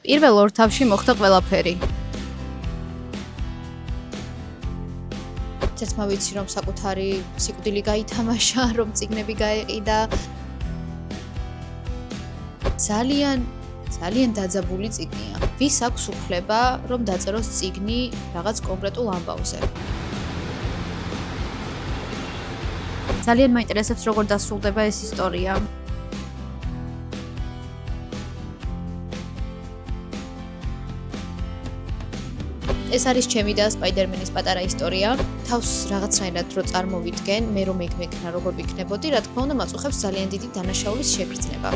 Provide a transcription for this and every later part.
პირველ ორ თავში მოხდა ყველაფერი. ცეცმა ვიცი, რომ საკუთარი სიკვდილი გაითამაშა, რომ წიგნები გაეყიდა. ძალიან დაძაბული წიგნია. ვის აქვს უფლება, რომ დაწეროს წიგნი რაღაც კონკრეტულ ამბავზე? ძალიან მაინტერესებს, როგორ დასრულდება ეს ისტორია. ეს არის ჩემი და სპაიდერმენის პატარა ისტორია. თავს რაღაცნაირად რო წარმოვიდგენ, მე რომ მეკნა როგორ ვიქნებოდი, რა თქმა უნდა, მაწუხებს ძალიან დიდი დანაშაულის შეგრძნება.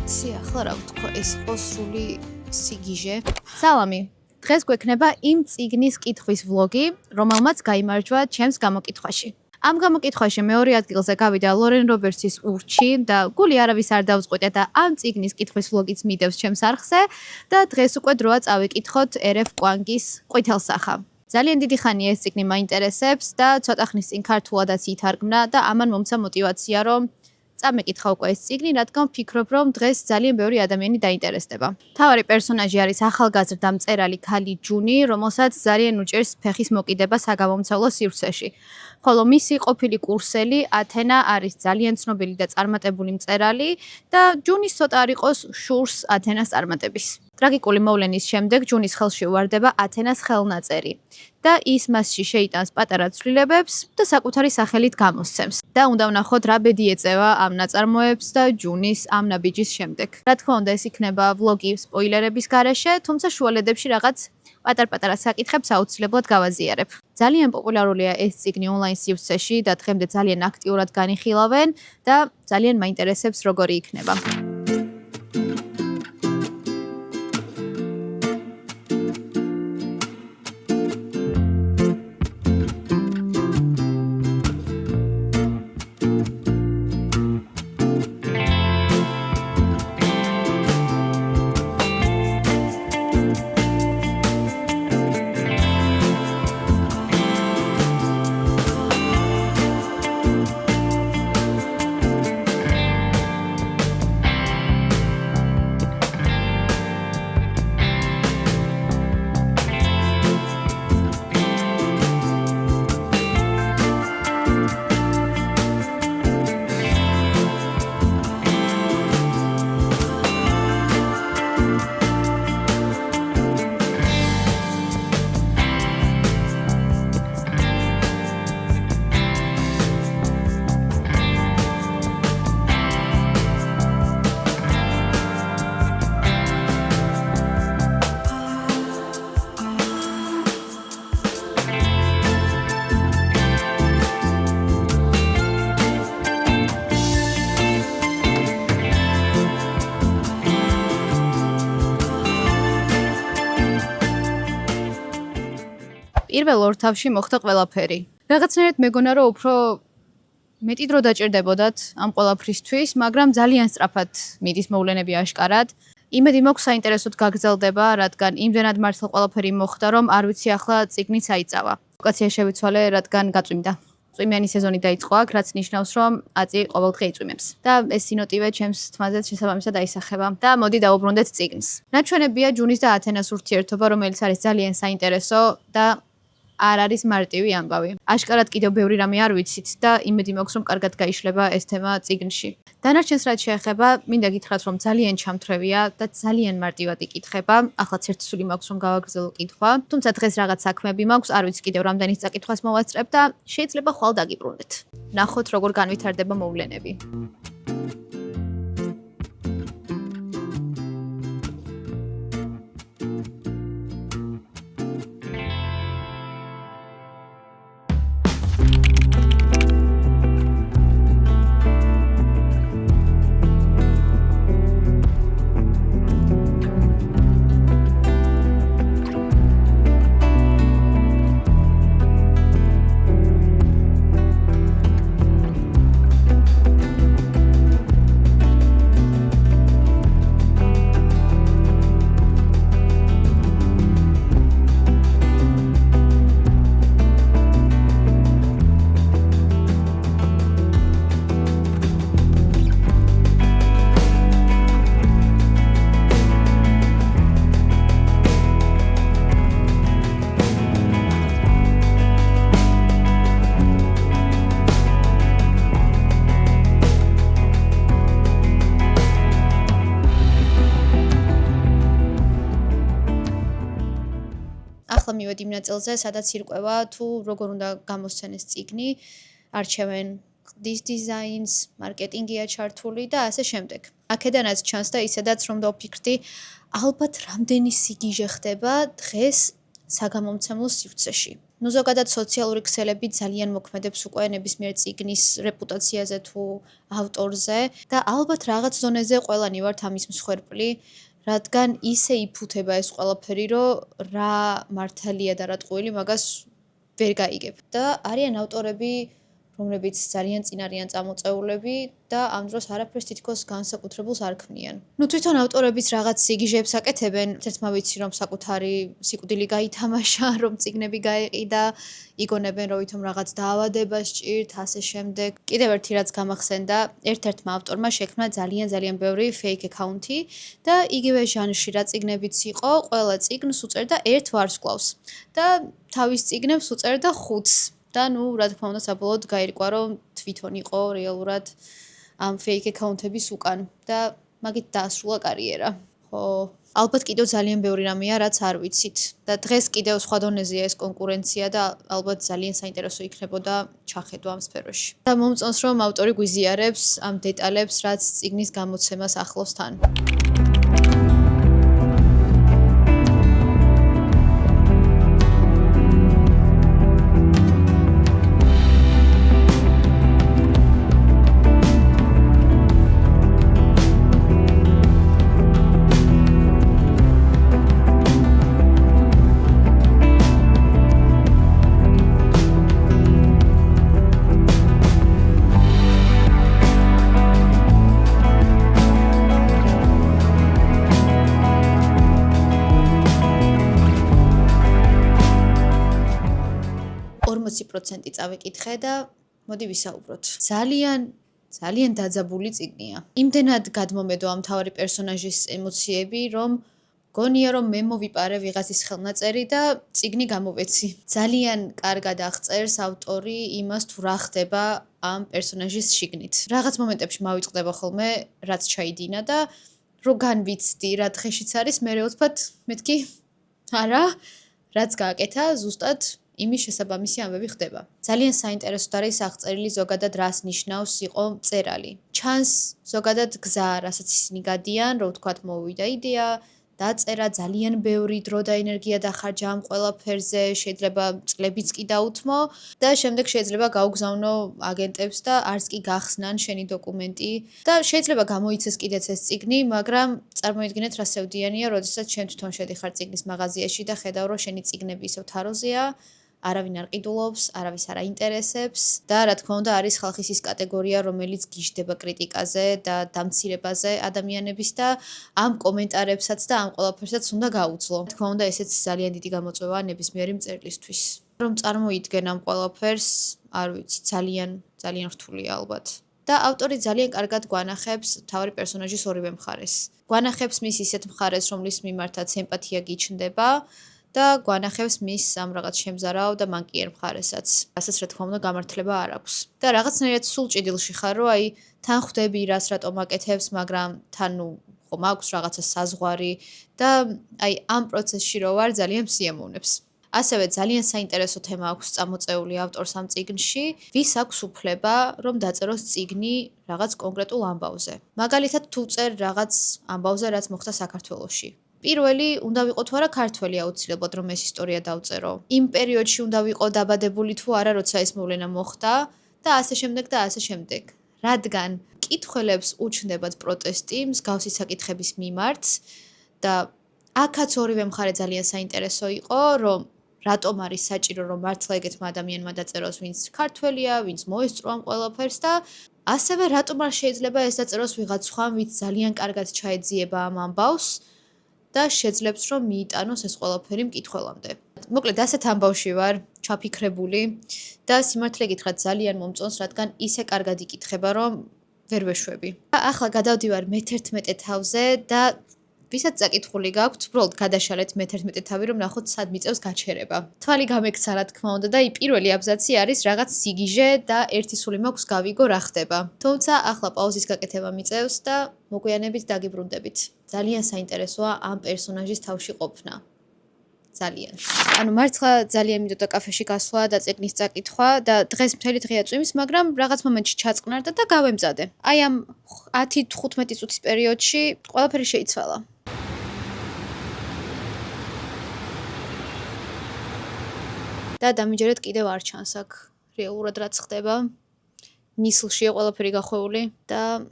ვიცი, ახლა რა ვთქვა, ეს იყო სრული სიგიჟე. სალამი. დღეს გვექნება იმ წიგნის კითხვის ვლოგი, რომელმაც გაიმარჯვა ჩემს გამოკითხვაში. ამ გამოკითხვაში მეორე ადგილზე გავიდა ლორენ რობერტსის ურჩი და გული არავის არ დავწყვიტე და ამ წიგნის კითხვის ვლოგიც მიდევს ჩემს არხზე და დღეს უკვე დროა წავიკითხოთ ერეფ კვანგის ყვითელსახა. ძალიან დიდი ხანია ეს წიგნი მაინტერესებს და ცოტა ხნის წინ ქართულადაც ითარგმნა და ამან მომცა мотиваცია რომ წამეკითხა უკვე ეს წიგნი, რადგან ვფიქრობ, რომ დღეს ძალიან ბევრი ადამიანი დაინტერესდება. მთავარი პერსონაჟი არის ახალგაზრდა მწერალი ქალი ჯუნი, რომელსაც ძალიან უჭირს ფეხის მოკიდება საგამომცემლო სივრცეში. ხოლო მისი ყოფილი კურსელი ათენა არის ძალიან ცნობილი და წარმატებული მწერალი და ჯუნის ცოტა არ იყოს შურს ათენას წარმატების. ტრაგიკული მოვლენის შემდეგ ჯუნის ხელში უვარდება ათენას ხელნაწერი და ის მასში შეიტანს პატარა ცვლილებებს და საკუთარი სახელით გამოსცემს. და უნდა ვნახოთ რა ბედი ეწევა ამ ნაწარმოებს და ჯუნის ამ ნაბიჯის შემდეგ. რა თქმა უნდა, ეს იქნება ვლოგი სპოილერების გარეშე, თუმცა შუალედებში რაღაც პატარ-პატარა საკითხებს აუცილებლად გავაზიარებ. ძალიან პოპულარულია ეს წიგნი ონლაინ სივრცეში და დღემდე ძალიან აქტიურად განიხილავენ და ძალიან მაინტერესებს როგორი იქნება. პირველ ორ თავში მოხდა ყველაფერი. რაღაცნაირად მეგონა რომ უფრო მეტი დრო დაჭირდებოდათ ამ ყველაფრისთვის, მაგრამ ძალიან სწრაფად მიდის მოვლენები აშკარად. იმედი მაქვს საინტერესოდ გაგრძელდება, რადგან იმდენად მართლა ყველაფერი მოხდა, რომ არ ვიცი ახლა წიგნიც აიწავა. ლოკაცია შევიცვალე, რადგან გაწვიმდა. წვიმიანი სეზონი დაიწყო აქ, რაც ნიშნავს, რომ აწი ყოველდღე იწვიმებს. და ეს სინოტივე ჩემს თმაზეც შესაბამისად აისახება. და მოდი დავუბრუნდეთ წიგნს. ნაჩვენებია ჯუნის და ათენას ურთიერთობა, რომელიც არის ძალიან საინტერესო და არ არის მარტივი ამბავი. აშკარად კიდევ ბევრი რამე არ ვიცით და იმედი მაქვს, რომ კარგად გაიშლება ეს თემა წიგნში. დანარჩენს რაც შეეხება, მინდა გითხრათ, რომ ძალიან ჩამთრევია და ძალიან მარტივად იკითხება. ახლაც ერთი სული მაქვს, რომ გავაგრძელო კითხვა. თუმცა დღეს რაღაც საქმეები მაქვს, არ ვიცი კიდევ რამდენის წაკითხვას მოვასწრებ და შეიძლება ხვალ დაგიბრუნდეთ. ნახოთ, როგორ განვითარდება მოვლენები. ახლა მივედი იმ ნაწილზე, სადაც ირკვევა თუ როგორ უნდა გამოსცენეს წიგნი, არჩევენ ყდის დიზაინს, მარკეტინგია ჩართული და ასე შემდეგ. აქედანაც ჩანს და ისედაც რომ დავფიქრდი, ალბათ რამდენი სიგიჟე ხდება დღეს საგამომცემლო სივრცეში. ზოგადად სოციალური ქსელები ძალიან მოქმედებს უკვე ნებისმიერ წიგნის რეპუტაციაზე თუ ავტორზე და ალბათ რაღაც ზონეზე ყველანი ვართ ამის მსხვერპლი, რადგან ისე იფუთება ეს ყველაფერი, რომ რა მართალია და რა ტყუილი მაგას ვერ გაიგებ. და არიან ავტორები, რომლებიც ძალიან წინ არიან წამოწეულები და ამ დროს არაფერს თითქოს განსაკუთრებულს არ ქმნიან. თვითონ ავტორებიც რაღაც სიგიჟეებს აკეთებენ, ერთმა ვიცი რომ საკუთარი სიკვდილი გაითამაშა, რომ წიგნები გაეყიდა, იგონებენ რომ ვითომ რაღაც დაავადება სჭირთ, ასე შემდეგ. კიდევ ერთი რაც გამახსენდა, ერთ-ერთმა ავტორმა შექმნა ძალიან ბევრი fake account-ი და იგივე ჟანრში რა წიგნებიც იყო, ყველა წიგნს უწერდა ერთ ვარსკვლავს და თავის წიგნებს უწერდა 5-ს. და რა თქმა უნდა საბოლოოდ გაირკვა რომ თვითონ იყო რეალურად ამ fake account-ების უკან და მაგით დაასრულა კარიერა. ხო, ალბათ კიდევ ძალიან ბევრი რამეა რაც არ ვიცით და დღეს კიდევ სხვა დონეზეა ეს კონკურენცია და ალბათ ძალიან საინტერესო იქნებოდა ჩახედვა ამ სფეროში. და მომწონს რომ ავტორი გვიზიარებს ამ დეტალებს რაც წიგნის გამოცემას ახლავს თან. %-ი წავიკითხე და მოდი ვისაუბროთ. ძალიან დაძაბული წიგნია. იმდენად გადმომედო ამ მთავარი პერსონაჟის ემოციები, რომ გონია რომ მე მოვიპარე ვიღაცის ხელნაწერი და წიგნი გამოვეცი. ძალიან კარგად აღწერს ავტორი იმას თუ რა ხდება ამ პერსონაჟის შიგნით. რაღაც მომენტებში მავიწყდება ხოლმე რაც ჩაიდინა და რო განვიცდი რა დღეშიც არის, მე ოცბად მეთქი არა, რაც გააკეთა ზუსტად იმის შესაბამისი ამბები ხდება. ძალიან საინტერესოდ არის აღწერილი ზოგადად რას ნიშნავს იყო მწერალი. ჩანს ზოგადად გზა, რასაც ისინი გადიან, რომ ვთქვათ მოვიდა იდეა, დაწერა ძალიან ბევრი დრო და ენერგია დახარჯა ამ ყველაფერზე, შეიძლება წლებიც კი დაუთმო და შემდეგ შეიძლება გაუგზავნო აგენტებს და არც კი გახსნან შენი დოკუმენტი და შეიძლება გამოიცეს კიდეც ეს წიგნი, მაგრამ წარმოიდგინეთ რა სევდიანია, როდესაც შენ თვითონ შედიხარ წიგნის მაღაზიაში და ხედავ რომ შენი წიგნები ისევ თაროზეა. არავინ არ ყიდულობს, არავის არ აინტერესებს და რა თქმა უნდა არის ხალხის ის კატეგორია, რომელიც გიждდება კრიტიკაზე და დამცირებაზე ადამიანების და ამ კომენტარებსაც და ამ ყველაფერსაც უნდა გაუძლო. რა თქმა უნდა ესეც ძალიან დიდი გამოწვევაა ნებისმიერი მწერლისთვის. რომ წარმოიდგენ ამ ყველაფერს, არ ვიცი, ძალიან რთულია ალბათ. და ავტორი ძალიან კარგად გვანახებს მთავარი პერსონაჟის ორივე მხარეს. გვანახებს მის ისეთ მხარეს, რომლის მიმართაც ემპათია გიჩნდება და გვანახებს მის ამ რაღაც შემზარავ და მანკიერ მხარესაც. რასაც რა თქმა უნდა გამართლება არ აქვს. და რაღაცნაირად სულ ჭიდილში ხარ, რომ აი თან ხვდები რას რატომ აკეთებს, მაგრამ თან ხომ აქვს რაღაცა საზღვარი და აი ამ პროცესში რო ვარ ძალიან მსიამოვნებს. ასევე ძალიან საინტერესო თემა აქვს წამოწეული ავტორს ამ წიგნში, ვის აქვს უფლება რომ დაწეროს წიგნი რაღაც კონკრეტულ ამბავზე. მაგალითად თუ წერ რაღაც ამბავზე, რაც მოხდა საქართველოში. პირველი უნდა ვიყო თუ არა ქართველი აუცილებლად რომ ეს ისტორია დავწერო. იმ პერიოდში უნდა ვიყო დაბადებული თუ არა, როცა ეს მოვლენა მოხდა და ასე შემდეგ და ასე შემდეგ. რადგან კითხველებს უჩნდებათ პროტესტი მსგავსი საკითხების მიმართ და აქაც ორივე მხარე ძალიან საინტერესო იყო, რომ რატომ არის საჭირო რომ მართლა ეგეთმა ადამიანმა დაწეროს, ვინც ქართველია, ვინც მოესწრო ამ ყველაფერს და ასევე რატომ არ შეიძლება ეს დაწეროს ვიღაც სხვა, ვინც ძალიან კარგად ჩაეძიება ამ ამბავს და შეძლებს რომ მიიტანოს ეს ყველაფერი მკითხველამდე. მოკლედ ასეთ ამბავში ვარ, ჩაფიქრებული და სიმართლე გითხრათ ძალიან მომწონს, რადგან ისე კარგად იკითხება, რომ ვერ ვეშვები. ახლა გადავდივარ მე-11 თავზე და ვისაც წაკითხული გაქვთ, უბრალოდ გადაშალეთ მე-11 თავი, რომ ნახოთ სად მიწევს გაჩერება. თვალი გამექცა რა თქმა უნდა და პირველი აბზაცი არის რაღაც სიგიჟე და ერთი სული მაქვს გავიგო რა ხდება. თუმცა ახლა პაუზის გაკეთება მიწევს და მოგვიანებით დაგიბრუნდებით. ძალიან საინტერესოა ამ პერსონაჟის თავში ყოფნა. ძალიან. ანუ მართლა ძალიან მინდოდა კაფეში გასვლა და წიგნის წაკითხვა და დღეს მთელი დღე აწვიმის, მაგრამ რაღაც მომენტში ჩაწყნარდა და გავემზადე. აი ამ 10-15 წუთის პერიოდში ყველაფერი შეიცვალა. და დამიჯერეთ კიდევ არ ჩანს აქ რეალურად რაც ხდება. ნისლშია ყველაფერი გახვეული და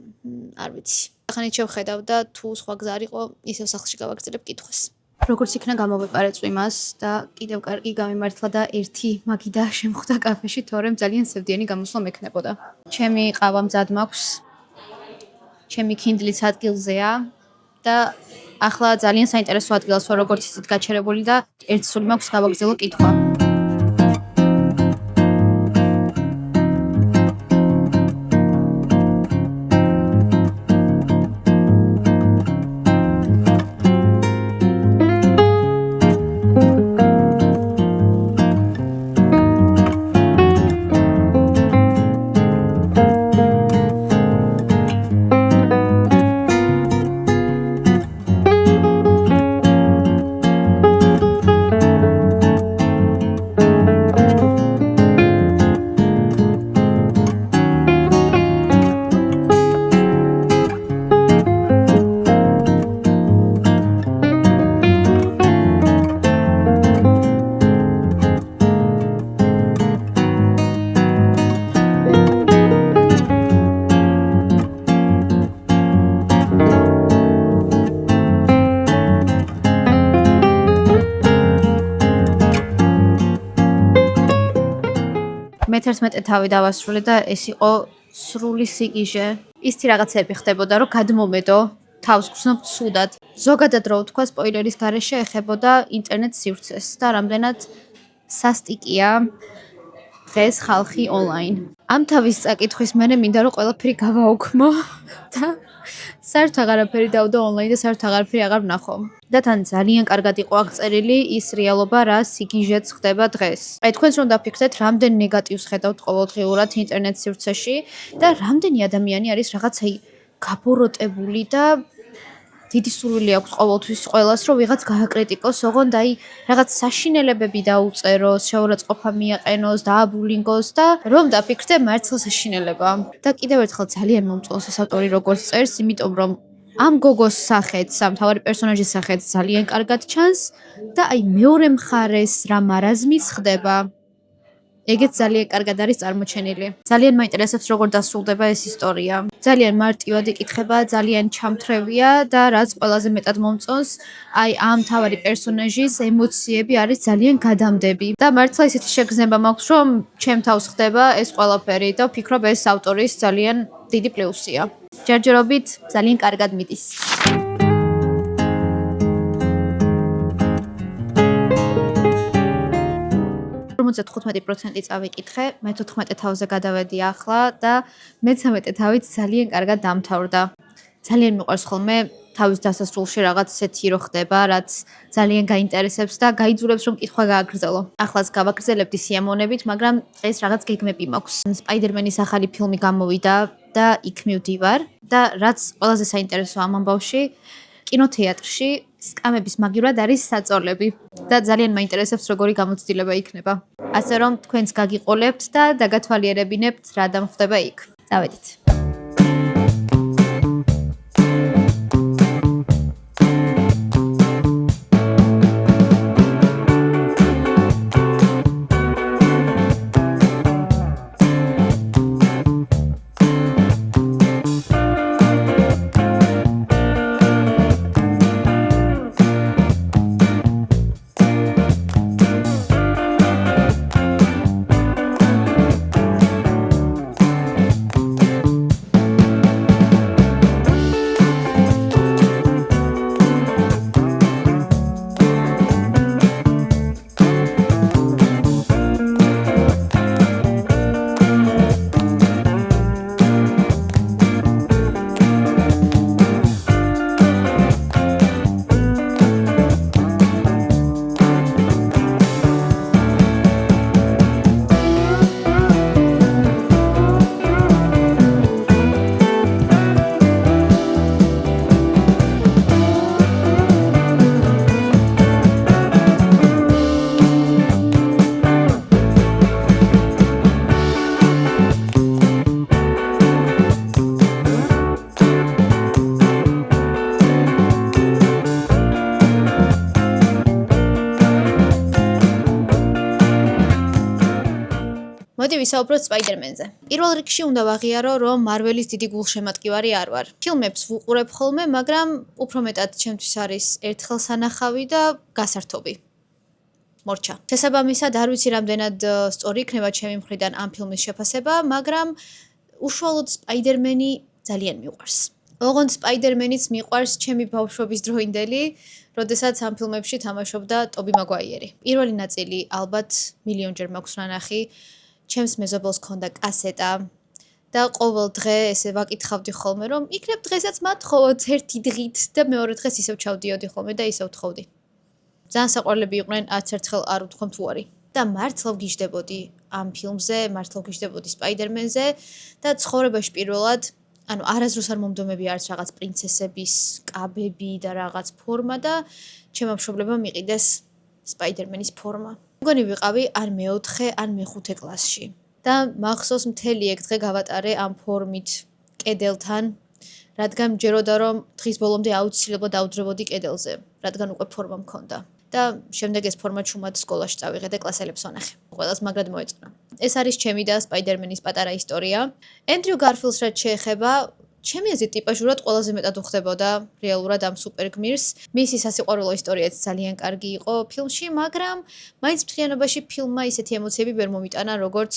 არ ვიცი. ახანით შევხედავ და თუ სხვა გზა არ იყო, ისევ სახლში გავაგრძელებ კითხვას. როგორც იქნა გამოვეპარე წვიმას და კიდევ კარგი გამიმართლა და ერთი მაგიდა შემხვდა კაფეში, თორემ ძალიან სევდიანი გამოსვლა მექნებოდა. ჩემი ყავა მზად მაქვს. ჩემი Kindle-იც ადგილზეა და ახლა ძალიან საინტერესო ადგილას ვარ როგორც ისეთ გაჩერებული და ერთ სული მაქვს გავაგრძელო კითხვა. მე-11 თავი დავასრულე და ეს იყო სრული სიგიჟე. ისეთი რაღაცები ხდებოდა, რომ გადმომედო, თავს გრძნობ ცუდად. ზოგადად რო ვთქვა, სპოილერის გარეშე ეხებოდა ინტერნეტ სივრცეს და რამდენად სასტიკია დღეს ხალხი ონლაინ. ამ თავის წაკითხვის მერე მინდა რომ ყველაფერი გავაოქმო და საერთოდ აღარაფერი დავდო ონლაინ და საერთოდ აღარაფერი აღარ ვნახო. და თან ძალიან კარგად იყო აღწერილი ის რეალობა, რა სიგიჟეც ხდება დღეს. აი თქვენს რომ დაფიქრდეთ, რამდენ ნეგატივს ხედავთ ყოველდღიურად ინტერნეტ სივრცეში და რამდენი ადამიანი არის რაღაცა გაბოროტებული და დიდი სურვილი აქვს ყოველთვის ყველას, რომ ვიღაც გააკრიტიკოს, ოღონდ აი რაღაც საშინელებები დაუწეროს, შეურაცხყოფა მიაყენოს, დააბულინგოს და რომ დაფიქრდე მართლა საშინელება. და კიდევ ერთხელ ძალიან მომწონს ეს ავტორი როგორც წერს, იმიტომ რომ ამ გოგოს სახეც, ამ მთავარი პერსონაჟის სახეც ძალიან კარგად ჩანს და აი მეორე მხარეს რა მარაზმის ხდება. ეგეც ძალიან კარგად არის წარმოჩენილი. ძალიან მაინტერესებს როგორ დასრულდება ეს ისტორია. ძალიან მარტივად იკითხება, ძალიან ჩამთრევია და რაც ყველაზე მეტად მომწონს, აი ამ მთავარი პერსონაჟის ემოციები არის ძალიან გადამდები. და მართლა ისეთი შეგრძნება მაქვს, რომ ჩემ თავს ხდება ეს ყველაფერი და ვფიქრობ ეს ავტორის ძალიან დიდი პლუსია. ჯერჯერობით ძალიან კარგად მიდის. 55% წავიკითხე, მე-14 თავზე გადავედი ახლა და მე-13 თავით ძალიან კარგად დამთავრდა. ძალიან მიყვარს ხოლმე თავის დასასრულში რაღაც ისეთი რო ხდება, რაც ძალიან გაინტერესებს და გაიძულებს რომ კითხვა გააგრძელო. ახლაც გავაგრძელებდი სიამოვნებით, მაგრამ ეს რაღაც გეგმები მაქვს. სპაიდერმენის ახალი ფილმი გამოვიდა და იქ მივდივარ და რაც ყველაზე საინტერესო ამ ამბავში, კინოთეატრში სკამების მაგივრად არის საწოლები და ძალიან მაინტერესებს როგორი გამოცდილება იქნება. ასე რომ თქვენს გაგიყოლებთ და დაგათვალიერებინებთ რა დამხდება იქ. წავედით. მოდი ვისაუბროთ სპაიდერმენზე. პირველ რიგში უნდა ვაღიარო, რომ მარველის დიდი გულშემატკივარი არ ვარ. ფილმებს ვუყურებ ხოლმე, მაგრამ უფრო მეტად ჩემთვის არის ერთხელ სანახავი და გასართობი. მორჩა. შესაბამისად, არ ვიცი რამდენად სწორი იქნება ჩემი მხრიდან ამ ფილმის შეფასება, მაგრამ უშუალოდ სპაიდერმენი ძალიან მიყვარს. ოღონდ სპაიდერმენიც მიყვარს ჩემი ბავშვობის დროინდელი, როდესაც ამ ფილმებში თამაშობდა ტობი მაგვაიერი. პირველი ნაწილი ალბათ მილიონჯერ მაქვს ნანახი, ჩემს მეზობელს ჰქონდა კასეტა და ყოველ დღე ესე ვაკითხავდი ხოლმე, რომ იქნებ დღესაც მათხოვოთ ერთი დღით და მეორე დღეს ისევ ჩავდიოდი ხოლმე და ისევ ვთხოვდი. ძალიან საყვარლები იყვნენ, არც ერთხელ არ უთქვამ თუ არის. და მართლა ვგიჟდებოდი ამ ფილმზე, მართლა ვგიჟდებოდი სპაიდერმენზე და ცხოვრებაში პირველად არასდროს არ მომდომები არც რაღაც პრინცესების კაბები და რაღაც ფორმა და ჩემმა მშობლებმა მიყიდეს სპაიდერმენის ფორმა. მგონი ვიყავი ან მე-4, ან მე-5 კლასში. და მახსოვს მთელი ეგ დღე გავატარე ამ ფორმით კედელთან, რადგან მჯეროდა რომ დღის ბოლომდე აუცილებლად ავძრებოდი კედელზე, რადგან უკვე ფორმა მქონდა. და შემდეგ ეს ფორმა ჩუმად სკოლაში წავიღე და კლასელებს ვანახე. ყველას მაგრად მოეწონა. ეს არის ჩემი და სპაიდერმენის პატარა ისტორია. ენდრიუ გარფილდს რაც შეეხება, ჩემი აზრით ტიპაჟურად ყველაზე მეტად უხდებოდა რეალურად ამ სუპერგმირს. მისი სასიყვარულო ისტორიაც ძალიან კარგი იყო ფილმში, მაგრამ მაინც მთლიანობაში ფილმმა ისეთი ემოციები ვერ მომიტანა, როგორც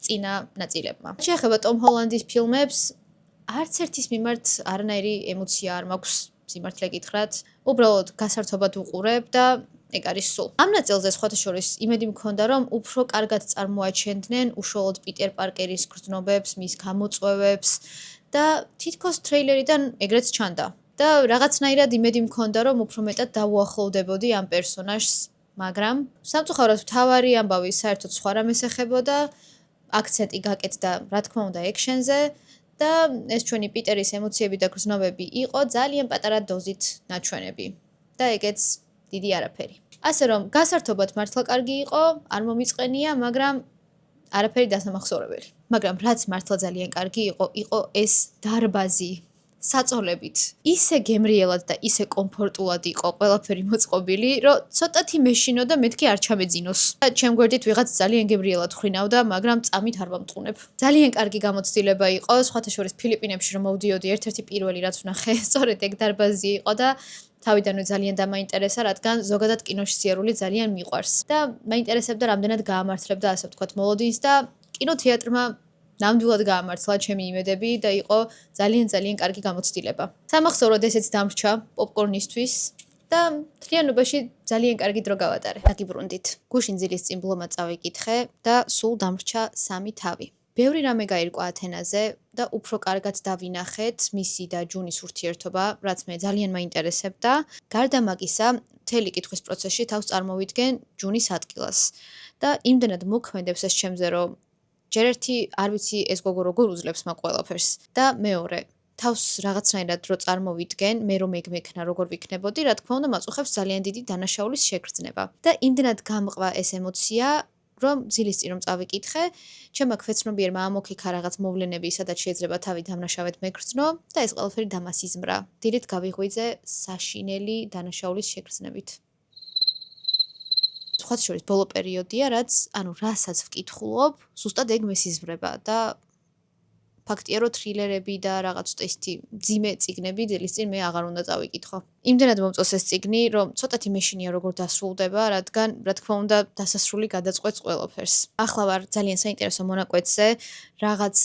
წინა ნაწილებმა. შეეხება ტომ ჰოლანდის ფილმებს, არც ერთის მიმართ არანაირი ემოცია არ მაქვს. სიმართლე გითხრათ, უბრალოდ გასართობად ვუყურებ და ეგ არის სულ. ამ ნაწილზე სხვათა შორის იმედი მქონდა, რომ უფრო კარგად წარმოაჩენდნენ უშუალოდ პიტერ პარკერის გრძნობებს, მის გამოწვევებს და თითქოს ტრეილერიდან ეგრეც ჩანდა. და რაღაცნაირად იმედი მქონდა, რომ უფრო მეტად დავუახლოვდებოდი ამ პერსონაჟს, მაგრამ სამწუხაროდ მთავარი ამბავი საერთოდ სხვა რამეს ეხებოდა, აქცენტი გაკეთდა, რა თქმა უნდა, ექშენზე. და ეს ჩვენი პიტერის ემოციები და გრძნობები იყო ძალიან პატარა დოზით ნაჩვენები და ეგეც დიდი არაფერი. ასე რომ გასართობად მართლა კარგი იყო, არ მომიწყენია, მაგრამ არაფერი დასამახსოვრებელი. მაგრამ რაც მართლა ძალიან კარგი იყო ეს დარბაზი საწოლებით. ისე გემრიელად და ისე კომფორტულად იყო ყველაფერი მოწყობილი, რომ ცოტათი მეშინო და მეთქი არ ჩამეძინოს. ჩემ გვერდით ვიღაც ძალიან გემრიელად ხრინავდა, მაგრამ წამით არ ვამტყუნებ. ძალიან კარგი გამოცდილება იყო, სხვათა შორის ფილიპინებში რომ მოვდიოდი, ერთ-ერთი პირველი რაც ვნახე, სწორედ ეგ დარბაზი იყო და თავიდანვე ძალიან დამაინტერესა, რადგან ზოგადად კინოში სიარული ძალიან მიყვარს. და მაინტერესებდა რამდენად გაამართლებდა, ასე ვთქვათ, მოლოდინს და კინოთეატრმა ნამდვილად გაამართლა ჩემი იმედები და იყო ძალიან კარგი გამოცდილება. სამახსოვროდ ესეც დამრჩა პოპკორნისთვის და მთლიანობაში ძალიან კარგი დრო გავატარე. დაგიბრუნდით. გუშინ ძილის წინ ბლომად წავიკითხე და სულ დამრჩა 3 თავი. ბევრი რამე გაირკვა ათენაზე და უფრო კარგად დავინახეთ მისი და ჯუნის ურთიერთობა, რაც მე ძალიან მაინტერესებდა. გარდა მაგისა, მთელი კითხვის პროცესში თავს წარმოვიდგენ ჯუნის ადგილას და იმდენად მოქმედებს ეს ჩემზე, რომ ჯერ ერთი არ ვიცი ეს გოგო როგორ უძლებს მაგ ყველაფერს და მეორე თავს რაღაცნაირად რო წარმოვიდგენ, მე რომ ეგ მექნა როგორ ვიქნებოდი, რა თქმა უნდა მაწუხებს ძალიან დიდი დანაშაულის შეგრძნება. და იმდენად გამყვა ეს ემოცია, რომ ძილის წინ რომ წავიკითხე, ჩემმა ქვეცნობიერმა ამოქიქა რაღაც მოვლენები, სადაც შეიძლება თავი დამნაშავედ მეგრძნო და ეს ყველაფერი დამასიზმრა. დილით გავიღვიძე საშინელი დანაშაულის შეგრძნებით. სხვათა შორის ბოლო პერიოდია, რაც რასაც ვკითხულობ, ზუსტად ეგ მესიზმრება და ფაქტია, რომ თრილერები და რაღაც ტესტი ძიმე წიგნები დილის წინ მე აღარ უნდა წავიკითხო. იმდენად მომწონს ეს წიგნი, რომ ცოტათი მეშინია როგორ დასრულდება, რადგან რა თქმა უნდა დასასრული გადაწყვეტს ყველაფერს. ახლა ვარ ძალიან საინტერესო მონაკვეთზე, რაღაც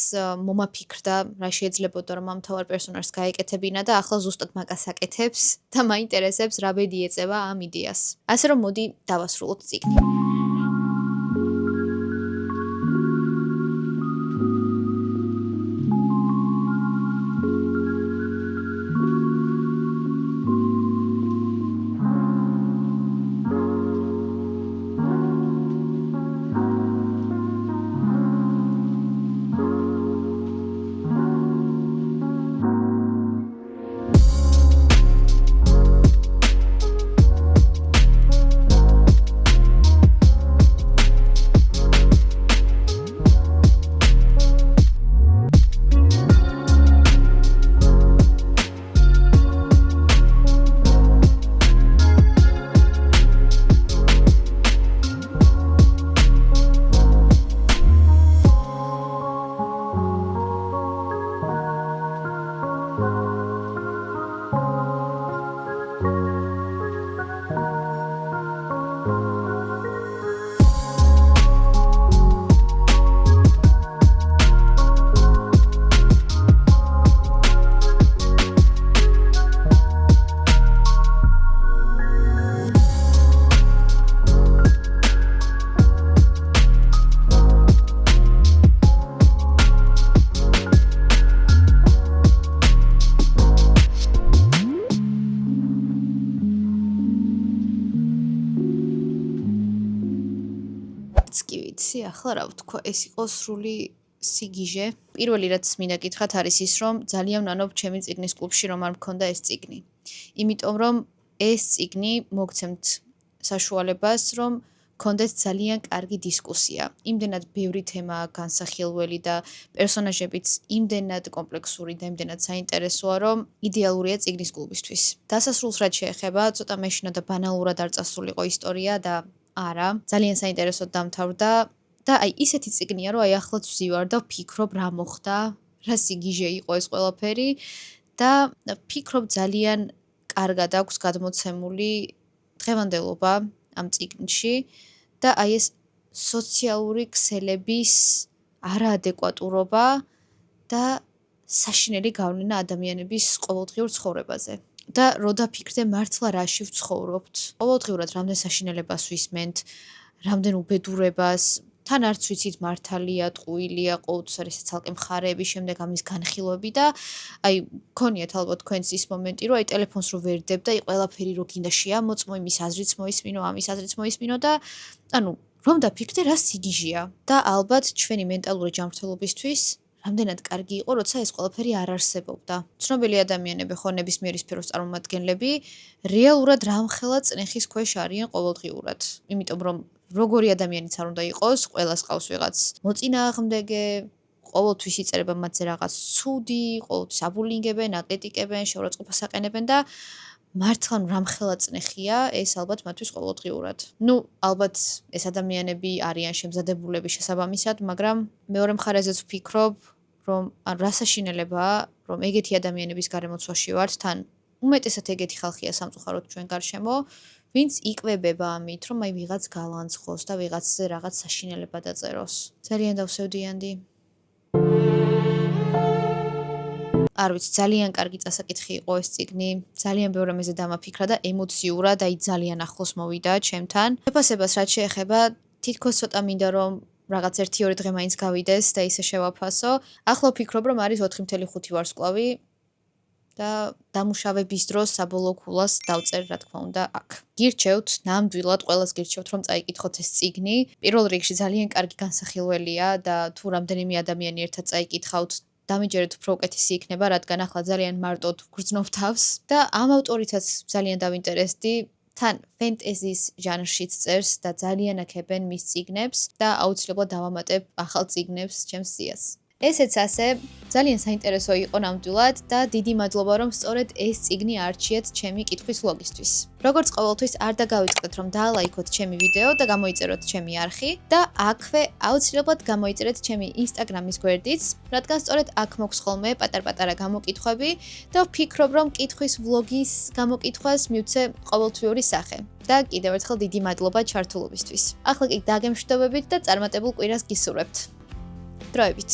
მომაფიქრდა, რა შეიძლებოდა რომ ამ მთავარ პერსონაჟს გაეკეთებინა და ახლა ზუსტად მაგას აკეთებს და მაინტერესებს რა ბედი ეწევა ამ იდეას. ასე რომ მოდი დავასრულოთ წიგნი. იცი ახლა რა ვთქვა, ეს იყო სრული სიგიჟე. პირველი რაც მინდა გითხრათ არის ის, რომ ძალიან ვნანობ ჩემი წიგნის კლუბში რომ არ მქონდა ეს წიგნი. იმიტომ რომ ეს წიგნი მოგცემთ საშუალებას, რომ გქონდეთ ძალიან კარგი დისკუსია. იმდენად ბევრი თემაა განსახილველი და პერსონაჟებიც იმდენად კომპლექსური და იმდენად საინტერესოა, რომ იდეალურია წიგნის კლუბისთვის. დასასრულს რაც შეეხება, ცოტა მეშინა და ბანალურად არ წასულიყო ისტორია და არა, ძალიან საინტერესოდ დამთავრდა და აი ისეთი წიგნია, რომ აი ახლაც ვზივარ და ვფიქრობ რა მოხდა, რა სიგიჟე იყო ეს ყველაფერი და ვფიქრობ ძალიან კარგად აქვს გადმოცემული დღევანდელობა ამ წიგნში და აი ეს სოციალური ქსელების არაადეკვატურობა და საშინელი გავლენა ადამიანების ყოველდღიურ ცხოვრებაზე. და რო დაფიქრდე მართლა რაში ვცხოვრობთ. ყოველდღიურად რამდენ საშინელებას ვისმენთ, რამდენ უბედურებას, თან არც ვიცით მართალია, ტყუილია, ყოველთვის არის ცალკე მხარეები, შემდეგ ამის განხილვები და აი გქონიათ ალბათ თქვენც ის მომენტი, რომ აი ტელეფონს რო ვერდებ და აი ყველაფერი რო გინდა შეამოწმო, იმის აზრიც მოისმინო, ამის აზრიც მოისმინო და ანუ რომ დაფიქრდე რა სიგიჟეა და ალბათ ჩვენი მენტალური ჯანმრთელობისთვის რამდენად კარგი იყო, როცა ეს ყველაფერი არ არსებობდა. ცნობილი ადამიანები ხო ნებისმიერი სფეროს წარმომადგენლები რეალურად რამხელა წნეხის ქვეშ არიან ყოველდღიურად. იმიტომ რომ როგორი ადამიანიც არ უნდა იყოს, ყველას ყავს ვიღაც მოწინააღმდეგე, ყოველთვის იწერება მათზე რაღაც ცუდი, ყოველთვის აბულინგებენ, აკრიტიკებენ, შეურაცხყოფას აყენებენ და მართლა რამხელა წნეხია ეს ალბათ მათთვის ყოველდღიურად. ნუ ალბათ ეს ადამიანები არიან შემზადებულები შესაბამისად, მაგრამ მეორე მხარეზეც ვფიქრობ, რომ რა საშინელებაა, რომ ეგეთი ადამიანების გარემოცვაში ვართ, თან უმეტესად ეგეთი ხალხია სამწუხაროდ ჩვენ გარშემო, ვინც იკვებება ამით, რომ აი ვიღაც გალანძღოს და ვიღაცზე რაღაც საშინელება დაწეროს. ძალიან დავსევდიანდი. არ ვიცი, ძალიან კარგი წასაკითხი იყო ეს წიგნი, ძალიან ბევრ რამეზე დამაფიქრა და ემოციურად აი ძალიან ახლოს მოვიდა ჩემთან. შეფასებას რაც შეეხება, თითქოს ცოტა მინდა რომ რაღაც 1-2 დღე მაინც გავიდეს და ისე შევაფასო. ახლა ვფიქრობ, რომ არის 4.5 ვარსკვლავი და დამუშავების დროს საბოლოო ქულას დავწერ რა თქმა უნდა აქ. გირჩევთ, ნამდვილად ყველას გირჩევთ რომ წაიკითხოთ ეს წიგნი. პირველ რიგში ძალიან კარგი განსახილველია და თუ რამდენიმე ადამიანი ერთად წაიკითხავთ, დამიჯერეთ უფრო უკეთესი იქნება, რადგან ახლა ძალიან მარტოდ ვგრძნობ თავს და ამ ავტორითაც ძალიან დავინტერესდი. თან ფენტეზის ჟანრშიც წერს და ძალიან აქებენ მის წიგნებს და აუცილებლად დავამატებ ახალ წიგნებს ჩემს სიას. ესეც ასე, ძალიან საინტერესო იყო ნამდვილად და დიდი მადლობა რომ სწორედ ეს წიგნი არჩიეთ ჩემი კითხვის ვლოგისთვის. როგორც ყოველთვის არ დაგავიწყდეთ რომ დაალაიქოთ ჩემი ვიდეო და გამოიწეროთ ჩემი არხი და აქვე აუცილებლად გამოიწერეთ ჩემი ინსტაგრამის გვერდიც, რადგან სწორედ აქ მოქვს ხოლმე პატარ-პატარა გამოკითხვები და ვფიქრობ რომ კითხვის ვლოგის გამოკითხვას მივცე ყოველთვიური სახე. და კიდევ ერთხელ დიდი მადლობა ჩართულობისთვის. ახლა კი დაგემშვიდობებით და წარმატებულ კვირას გისურვებთ. დროებით.